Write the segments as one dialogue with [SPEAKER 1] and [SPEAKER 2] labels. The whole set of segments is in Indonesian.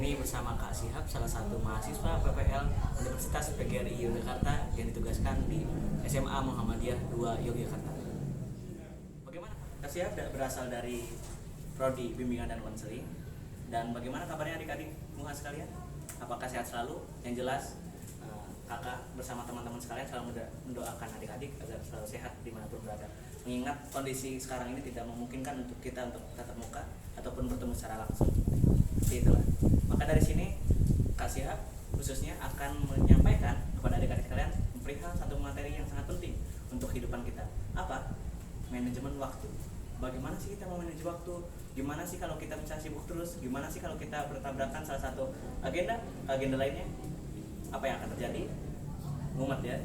[SPEAKER 1] Ini bersama Kak Sihab, salah satu mahasiswa PPL Universitas PGRI Yogyakarta yang ditugaskan di SMA Muhammadiyah 2 Yogyakarta. Bagaimana? Kak Sihab berasal dari Prodi Bimbingan dan Konseling. Dan bagaimana kabarnya adik-adik muha sekalian? Apakah sehat selalu? Yang jelas kakak bersama teman-teman sekalian selalu mendoakan adik-adik agar selalu sehat dimanapun berada. Mengingat kondisi sekarang ini tidak memungkinkan untuk kita untuk tatap muka ataupun bertemu secara langsung. Seperti itulah. Maka dari sini Kak Sihab khususnya akan menyampaikan kepada adik-adik sekalian perihal satu materi yang sangat penting untuk kehidupan kita. Apa? Manajemen waktu. Bagaimana sih kita memanage waktu? Gimana sih kalau kita bisa sibuk terus? Gimana sih kalau kita bertabrakan salah satu agenda lainnya? Apa yang akan terjadi? Mumet ya.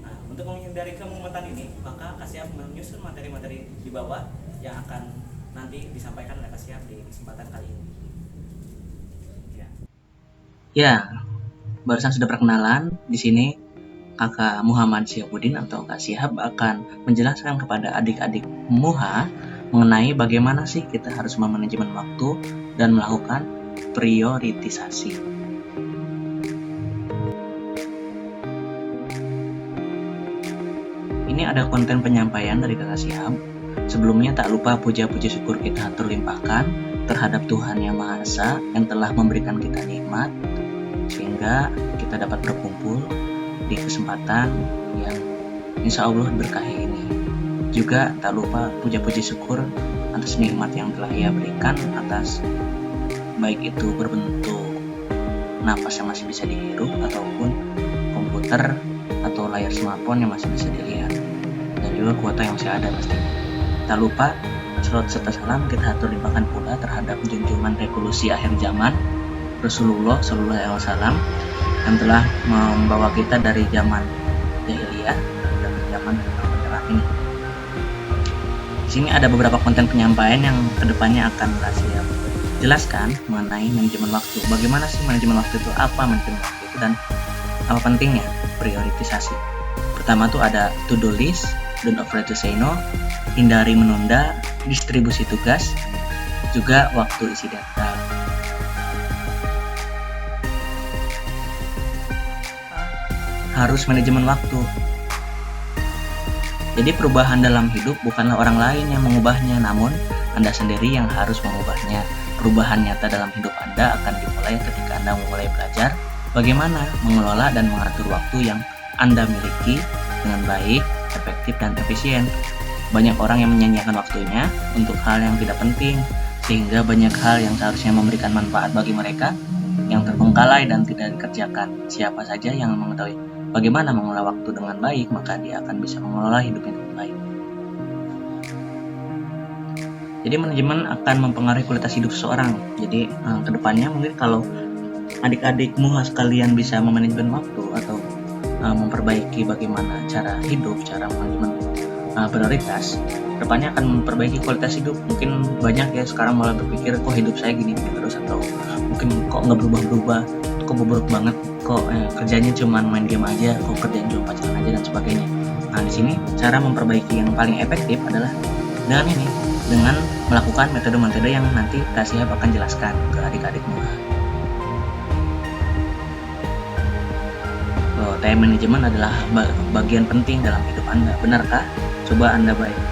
[SPEAKER 1] Nah, untuk menghindari kemumatan ini, maka Kak Sihab menyusun materi-materi di bawah yang akan nanti disampaikan oleh Kak Sihab di kesempatan kali ini.
[SPEAKER 2] Ya, barusan sudah perkenalan. Di sini Kakak Muhammad Syihabuddin atau Kak Sihab akan menjelaskan kepada adik-adik Muha mengenai bagaimana sih kita harus memanajemen waktu dan melakukan prioritisasi. Ini ada konten penyampaian dari Kakak Sihab. Sebelumnya tak lupa puja-puji syukur kita terlimpahkan terhadap Tuhan Yang Maha Esa yang telah memberikan kita nikmat sehingga kita dapat berkumpul di kesempatan yang insya Allah berkahi ini. Juga tak lupa puja-puji syukur atas nikmat yang telah Ia berikan, atas baik itu berbentuk napas yang masih bisa dihirup ataupun komputer atau layar smartphone yang masih bisa dilihat, dan juga kuota yang masih ada pastinya. Tak lupa salawat serta salam kita limpahkan pula terhadap junjungan revolusi akhir zaman Rasulullah Shallallahu Alaihi Wasallam yang telah membawa kita dari zaman jahiliyah dan zaman menyerah ini. Di sini ada beberapa konten penyampaian yang kedepannya akan Kak jelaskan mengenai manajemen waktu. Bagaimana sih manajemen waktu itu? Apa manajemen waktu itu dan apa pentingnya prioritisasi? Pertama tuh ada to-do list, don't afraid to say no, hindari menunda, distribusi tugas, juga waktu isi data. Harus manajemen waktu. Jadi perubahan dalam hidup bukanlah orang lain yang mengubahnya, namun Anda sendiri yang harus mengubahnya. Perubahan nyata dalam hidup Anda akan dimulai ketika Anda mulai belajar bagaimana mengelola dan mengatur waktu yang Anda miliki dengan baik, efektif, dan efisien. Banyak orang yang menyanyiakan waktunya untuk hal yang tidak penting, sehingga banyak hal yang seharusnya memberikan manfaat bagi mereka yang terbengkalai dan tidak dikerjakan. Siapa saja yang mengetahui bagaimana mengelola waktu dengan baik, maka dia akan bisa mengelola hidupnya dengan baik. Jadi manajemen akan mempengaruhi kualitas hidup seseorang. Jadi kedepannya mungkin kalau adik-adik muha sekalian bisa memanajemen waktu atau memperbaiki bagaimana cara hidup, cara manajemen prioritas, kedepannya akan memperbaiki kualitas hidup. Mungkin banyak ya sekarang malah berpikir kok hidup saya gini terus, atau mungkin kok nggak berubah-berubah, kok bobrok banget, kok kerjanya cuma main game aja, kok kerjaan cuma pacaran aja dan sebagainya. Nah di sini cara memperbaiki yang paling efektif adalah dengan melakukan metode-metode yang nanti Kak Sihab akan jelaskan ke adik-adik muha. Time management adalah bagian penting dalam hidup Anda. Benarkah? Coba Anda bayangkan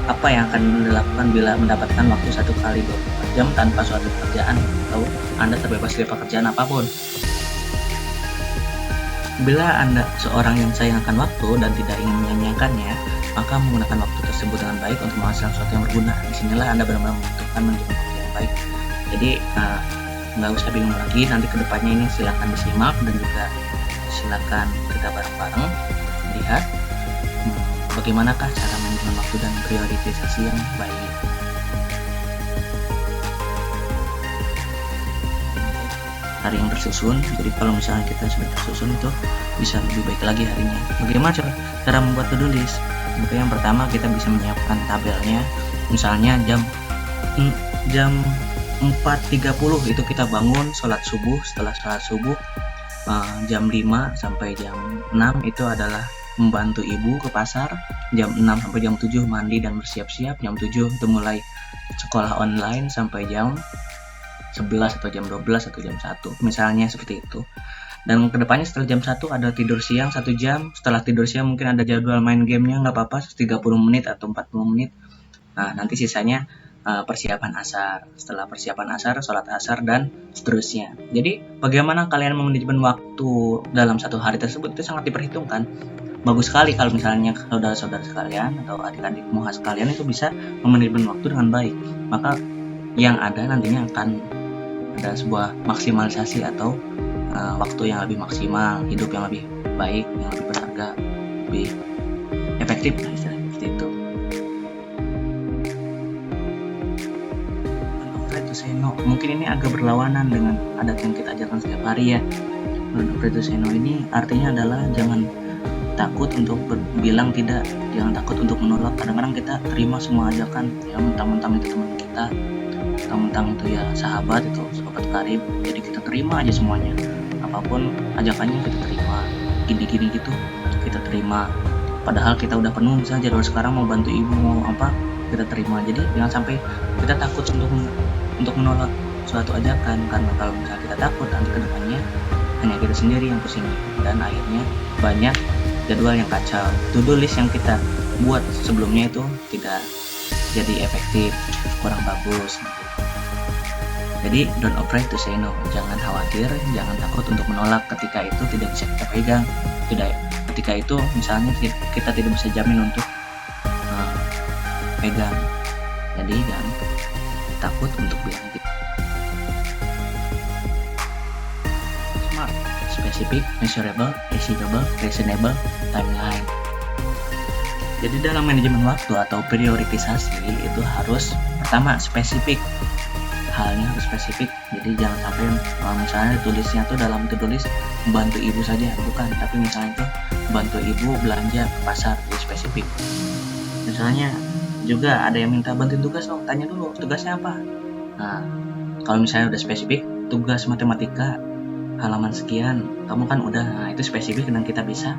[SPEAKER 2] apa yang akan Anda lakukan bila mendapatkan waktu 1 kali 24 jam tanpa suatu pekerjaan, atau Anda terbebas dari pekerjaan apapun. Bila Anda seorang yang sayang akan waktu dan tidak ingin menyanyiakannya, maka menggunakan waktu tersebut dengan baik untuk menghasilkan sesuatu yang berguna. Disinilah Anda benar-benar membutuhkan manajemen waktu yang baik. Jadi nggak usah bingung lagi, nanti kedepannya ini silakan disimak dan juga silakan kita bareng-bareng lihat bagaimanakah cara manajemen waktu dan prioritisasi yang baik. Hari yang tersusun, jadi kalau misalnya kita sudah tersusun itu bisa lebih baik lagi harinya. Bagaimana cara membuat to-do list? Maka yang pertama kita bisa menyiapkan tabelnya. Misalnya jam 4.30 itu kita bangun, sholat subuh. Setelah sholat subuh jam 5 sampai jam 6 itu adalah membantu ibu ke pasar. Jam 6 sampai jam 7 mandi dan bersiap-siap. Jam 7 itu mulai sekolah online sampai jam 11 atau jam 12 atau jam 1 misalnya seperti itu. Dan kedepannya setelah jam 1 ada tidur siang 1 jam, setelah tidur siang mungkin ada jadwal main gamenya, nggak apa-apa 30 menit atau 40 menit. Nah nanti sisanya persiapan asar, setelah persiapan asar, sholat asar, dan seterusnya. Jadi bagaimana kalian memanajemen waktu dalam satu hari tersebut itu sangat diperhitungkan. Bagus sekali kalau misalnya saudara-saudara sekalian atau adik-adik muhas kalian itu bisa memanajemen waktu dengan baik, maka yang ada nantinya akan ada sebuah maksimalisasi atau waktu yang lebih maksimal, hidup yang lebih baik, yang lebih berharga, lebih efektif lah istilahnya seperti itu. Don't to say no. Mungkin ini agak berlawanan dengan adat yang kita ajarkan setiap hari ya. Don't to say no ini artinya adalah jangan takut untuk bilang tidak, jangan takut untuk menolak. Kadang-kadang kita terima semua ajakan, ya mentang-mentang itu teman kita, mentang-mentang itu ya sahabat, itu sahabat karib, jadi kita terima aja semuanya, apapun ajakannya kita terima, gini-gini gitu kita terima, padahal kita udah penuh misalnya jadwal sekarang mau bantu ibu mau apa kita terima. Jadi jangan sampai kita takut untuk menolak suatu ajakan, karena kalau misalnya kita takut nanti kedepannya hanya kita sendiri yang pusing dan akhirnya banyak jadwal yang kacau, to-do list yang kita buat sebelumnya itu tidak jadi efektif, kurang bagus. Jadi don't afraid to say no, jangan khawatir, jangan takut untuk menolak ketika itu tidak bisa kita pegang, ketika itu misalnya kita tidak bisa jamin untuk pegang. Jadi jangan takut untuk bilang tidak. Smart, specific, measurable, achievable, reasonable, timeline. Jadi dalam manajemen waktu atau prioritisasi itu harus pertama spesifik, halnya harus spesifik. Jadi jangan sampai misalnya tulisnya tuh dalam to-do list membantu ibu saja, bukan, tapi misalnya itu bantu ibu belanja ke pasar, jadi spesifik. Misalnya juga ada yang minta bantuin tugas dong, tanya dulu tugasnya apa. Nah kalau misalnya udah spesifik, tugas matematika halaman sekian, kamu kan udah, nah itu spesifik dan kita bisa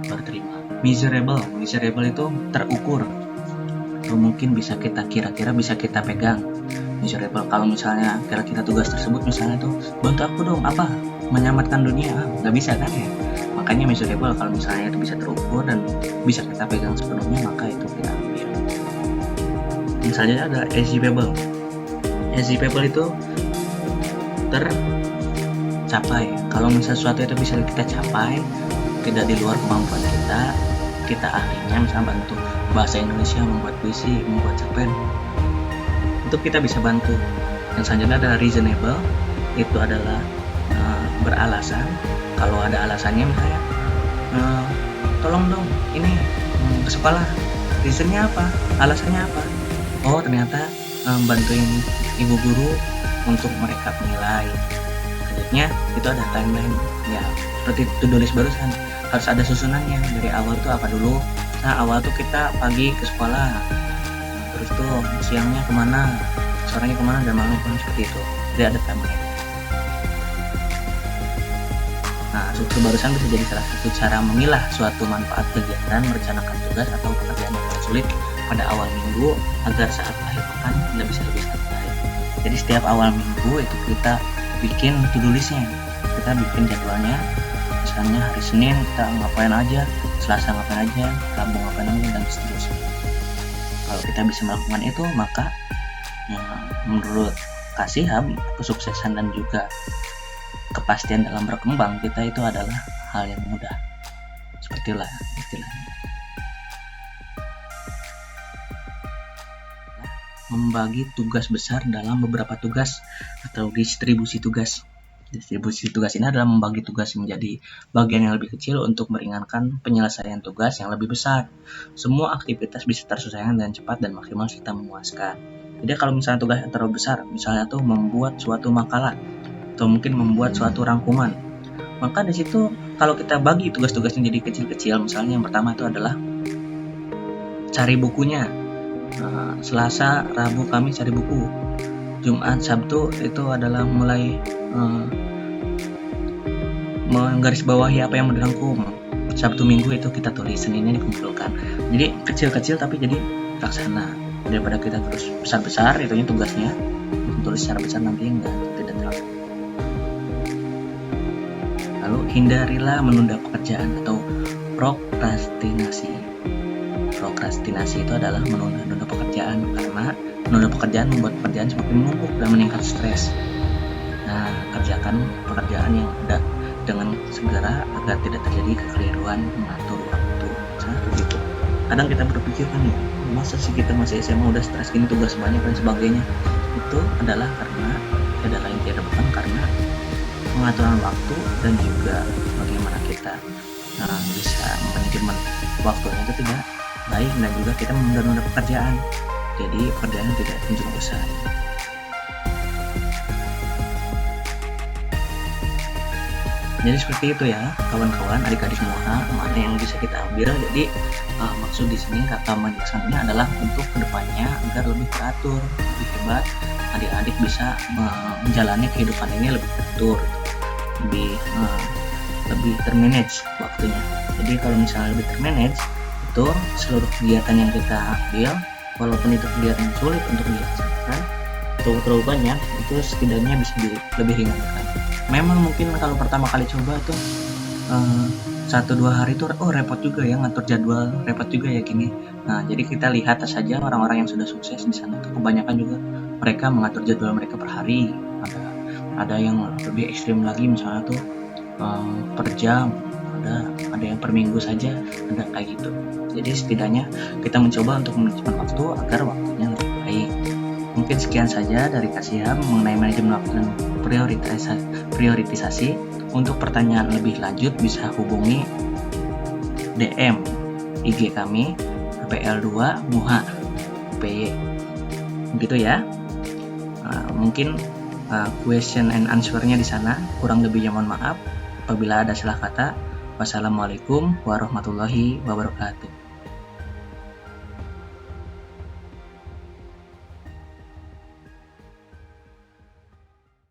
[SPEAKER 2] baru terima. Measurable itu terukur atau mungkin bisa kita kira-kira bisa kita pegang. Measurable kalau misalnya kira-kira tugas tersebut misalnya tuh bantu aku dong apa menyelamatkan dunia, nggak bisa kan ya, makanya measurable kalau misalnya itu bisa terukur dan bisa kita pegang sepenuhnya maka itu kita ambil. Yang selanjutnya ada achievable itu tercapai. Kalau misalnya sesuatu itu bisa kita capai, tidak di luar kemampuan kita ahlinya misalnya bantu bahasa Indonesia, membuat puisi, membuat cerpen, itu kita bisa bantu. Yang selanjutnya adalah reasonable, itu adalah beralasan. Kalau ada alasannya misalnya tolong dong ini ke sekolah, reasonnya apa, alasannya apa, oh ternyata bantuin ibu guru untuk merekap nilai. Selanjutnya itu ada timeline ya, seperti to-do list barusan, harus ada susunannya dari awal tuh apa dulu. Nah awal tuh kita pagi ke sekolah, terus tuh siangnya kemana, sorenya kemana, dan malamnya kemana, seperti itu. Jadi ada timeline. Nah struktur barusan bisa jadi salah satu cara memilah suatu manfaat kegiatan, merencanakan tugas atau pekerjaan yang paling sulit pada awal minggu agar saat akhir pekan Anda bisa lebih santai. Jadi setiap awal minggu itu kita bikin to-do listnya, kita bikin jadwalnya. Misalnya hari Senin kita ngapain aja, Selasa ngapain aja, Rabu ngapain aja, dan seterusnya. Kalau kita bisa melakukan itu maka menurut Kasihab kesuksesan dan juga kepastian dalam berkembang kita itu adalah hal yang mudah. Sepertilah istilahnya. Membagi tugas besar dalam beberapa tugas atau distribusi tugas. Distribusi tugas ini adalah membagi tugas menjadi bagian yang lebih kecil untuk meringankan penyelesaian tugas yang lebih besar. Semua aktivitas bisa terselesaikan dengan cepat dan maksimal serta memuaskan. Jadi kalau misalnya tugas yang terlalu besar, misalnya tuh membuat suatu makalah atau mungkin membuat suatu rangkuman, maka di situ kalau kita bagi tugas-tugasnya jadi kecil-kecil, misalnya yang pertama itu adalah cari bukunya. Selasa, Rabu, Kamis cari buku. Jumat, Sabtu itu adalah mulai menggarisbawahi apa yang mau dirangkum. Sabtu Minggu itu kita tulis, Seninnya dikumpulkan. Jadi kecil-kecil tapi jadi terlaksana. daripada kita terus besar-besar itunya tugasnya tulis secara besar nanti tidak terlalu. Lalu hindarilah menunda pekerjaan atau prokrastinasi. Prokrastinasi itu adalah menunda pekerjaan, karena menunda pekerjaan membuat pekerjaan semakin menumpuk dan meningkat stres. Nah, kerjakan pekerjaan yang ada dengan segera agar tidak terjadi kekeliruan mengatur waktu. Misalnya begitu. Kadang kita berpikir kan ya, masa sih kita masih SMA udah stres gini, tugas banyak dan sebagainya. Itu adalah karena tiada lain tiada bukan karena pengaturan waktu dan juga bagaimana kita bisa manajemen waktunya itu tidak baik, dan juga kita menunda-nunda pekerjaan. Jadi pekerjaan tidak kunjung usai. Jadi seperti itu ya kawan-kawan, adik-adik semua, mana yang bisa kita ambil. Jadi maksud di sini kata menjelaskannya adalah untuk kedepannya agar lebih teratur, lebih hebat, adik-adik bisa menjalani kehidupan ini lebih teratur, lebih termanage waktunya. Jadi kalau misalnya lebih termanage, itu seluruh kegiatan yang kita ambil, walaupun itu kegiatan yang sulit untuk dilaksanakan atau terlalu banyak, itu setidaknya bisa lebih ringankan. Memang mungkin kalau pertama kali coba tuh 1-2 hari tuh repot juga ya ngatur jadwal, repot juga ya gini. Nah, jadi kita lihat saja orang-orang yang sudah sukses di sana tuh kebanyakan juga mereka mengatur jadwal mereka per hari. Ada yang lebih ekstrim lagi, misalnya tuh per jam, ada yang per minggu saja, ada kayak gitu. Jadi setidaknya kita mencoba untuk manajemen waktu agar waktunya lebih baik. Mungkin sekian saja dari Kak Syihab mengenai manajemen waktu dan prioritisasi. Untuk pertanyaan lebih lanjut bisa hubungi DM IG kami PL2 Muha PY. Begitu ya. Mungkin question and answer-nya di sana. Kurang lebihnya mohon maaf. Apabila ada salah kata, wassalamualaikum warahmatullahi wabarakatuh.